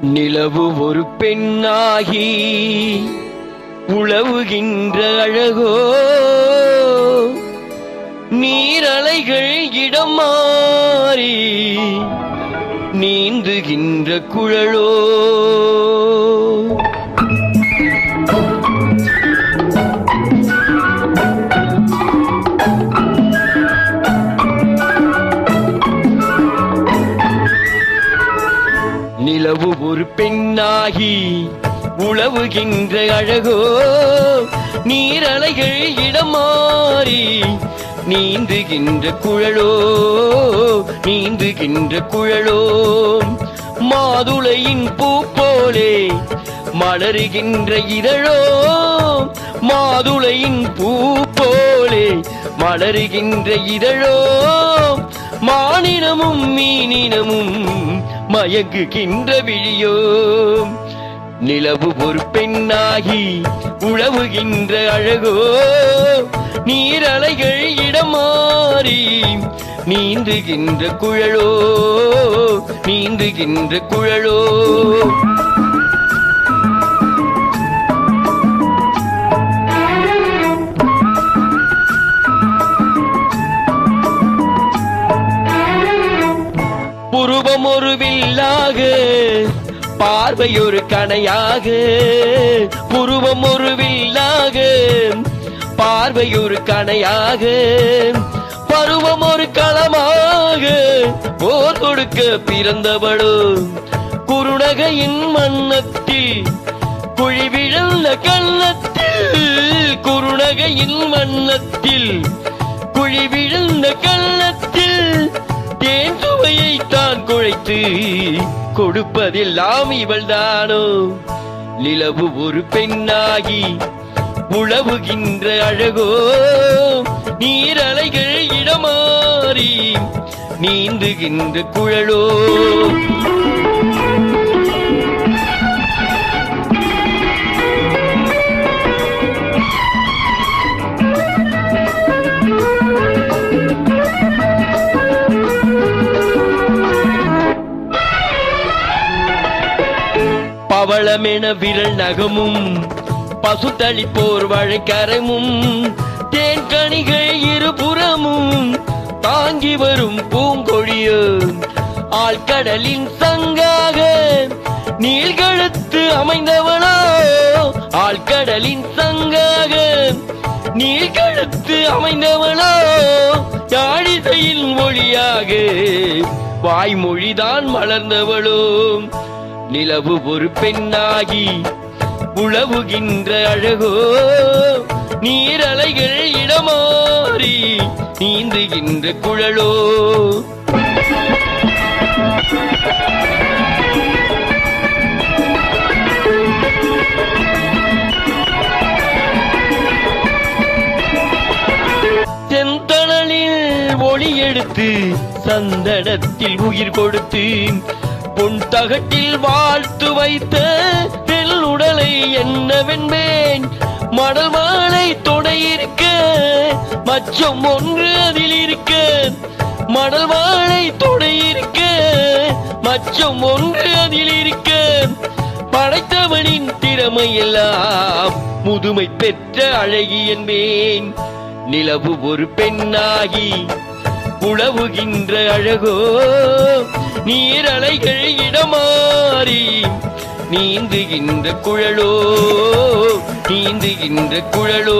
நிலவு ஒரு பெண்ணாகி உழவுகின்ற அழகோ, நீரலைகள் இடம் மாறி நீந்துகின்ற குழலோ. நிலவு ஒரு பெண்ணாகி உழவுகின்ற அழகோ, நீரலைகள் இடம் மாறி நீந்துகின்ற குழலோ, நீந்துகின்ற குழலோ. மாதுளையின் பூ போலே மலருகின்ற இதழோ, மாதுளையின் பூ போலே மலருகின்ற இதழோ. மானினமும் மீனினமும் மயங்குகின்ற விழியோ. நிலவு ஒரு பெண்ணாகி உழவுகின்ற அழகோ, நீரலைகள் இடம் மாறி நீந்துகின்ற குழலோ, நீந்துகின்ற குழலோ. புருவம் ஒரு வில்லாக, பார்வை ஒரு கணையாக. புருவம் ஒரு வில்லாக, பார்வை ஒரு கணையாக. பருவம் ஒரு களமாக, போர் கொடுக்க பிறந்தவளோ. குறுநகையின் மன்னத்தில் குழி விழுந்த கள்ளத்தில், குறுநகையின் மன்னத்தில் குழி விழுந்த கள்ளத்தில் தேன் சுவையை தான் குழைத்து கொடுப்பதெல்லாம் இவள்தானோ. நிலவு ஒரு பெண்ணாகி உழவுகின்ற அழகோ, நீரலைகள் இடமாறி நீந்துகின்ற குழலோ. பவளமென விரல் நகமும் பசுத்தளிப்போர் வழைக்கரமும், தேன் கணிகள் இருபுறமும் தாங்கி வரும் பூங்கொழியோ. ஆழ்கடலின் சங்காக நீள்கழுத்து அமைந்தவளோ, ஆழ்கடலின் சங்காக நீள்கழுத்து அமைந்தவளோ. யாழிசையின் மொழியாக வாய்மொழிதான் மலர்ந்தவளோ. நிலவு ஒரு பெண்ணாகி உழவுகின்ற அழகோ, நீரலைகள் இடமாறி நீந்துகின்ற குழலோ. செந்தணலில் ஒளி எடுத்து சந்தனத்தில் உயிர் கொடுத்து, பொன் தகட்டில் வாழ்த்து வைத்த உடலை என்னவென்பேன். மடல் மாலை தொடை இருக்க மச்சம் ஒன்று அதில் இருக்க, மடல் மாலை தொடை இருக்க மச்சம் ஒன்று அதில் இருக்க. படைத்தவனின் திறமையெல்லாம் முதுமை பெற்ற அழகி என்பேன். நிலவு ஒரு பெண்ணாகி உழவுகின்ற அழகோ, நீரலைகள் இடமாறி நீந்துகின்ற குழலோ, நீந்துகின்ற குழலோ.